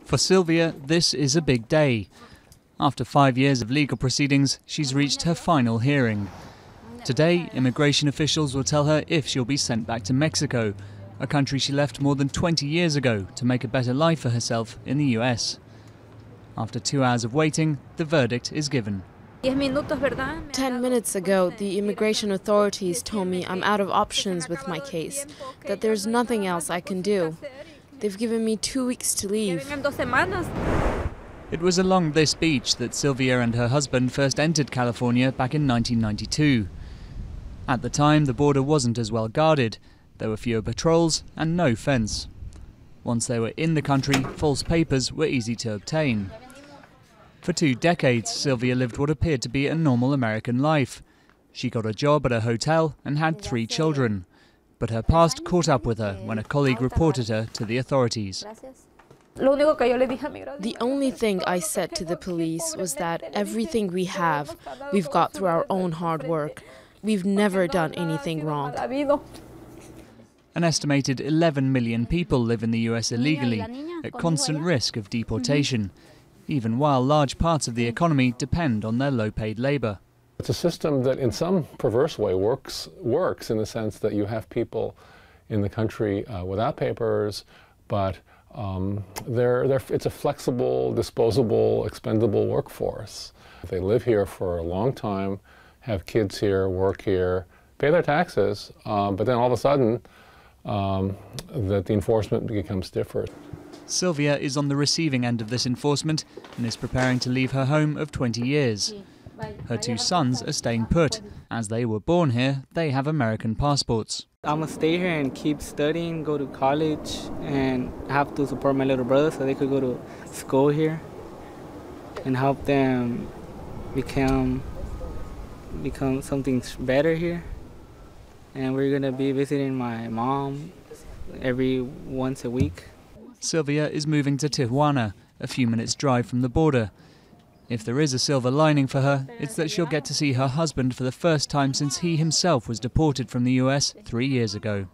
For Sylvia, this is a big day. After 5 years of legal proceedings, she's reached her final hearing. Today, immigration officials will tell her if she'll be sent back to Mexico, a country she left more than 20 years ago to make a better life for herself in the US. After 2 hours of waiting, the verdict is given. 10 minutes ago, the immigration authorities told me I'm out of options with my case, that there's nothing else I can do. They've given me 2 weeks to leave. It was along this beach that Sylvia and her husband first entered California back in 1992. At the time, the border wasn't as well guarded. There were fewer patrols and no fence. Once they were in the country, false papers were easy to obtain. For 2 decades, Sylvia lived what appeared to be a normal American life. She got a job at a hotel and had 3 children. But her past caught up with her when a colleague reported her to the authorities. The only thing I said to the police was that everything we've got through our own hard work. We've never done anything wrong. An estimated 11 million people live in the US illegally, at constant risk of deportation, even while large parts of the economy depend on their low-paid labor. It's a system that in some perverse way works in the sense that you have people in the country without papers, but it's a flexible, disposable, expendable workforce. They live here for a long time, have kids here, work here, pay their taxes, but then all of a sudden that the enforcement becomes different. Sylvia is on the receiving end of this enforcement and is preparing to leave her home of 20 years. Her 2 sons are staying put. As they were born here, they have American passports. I'm going to stay here and keep studying, go to college, and have to support my little brother so they could go to school here and help them become something better here. And we're going to be visiting my mom once a week. Sylvia is moving to Tijuana, a few minutes' drive from the border. If there is a silver lining for her, it's that she'll get to see her husband for the first time since he himself was deported from the US 3 years ago.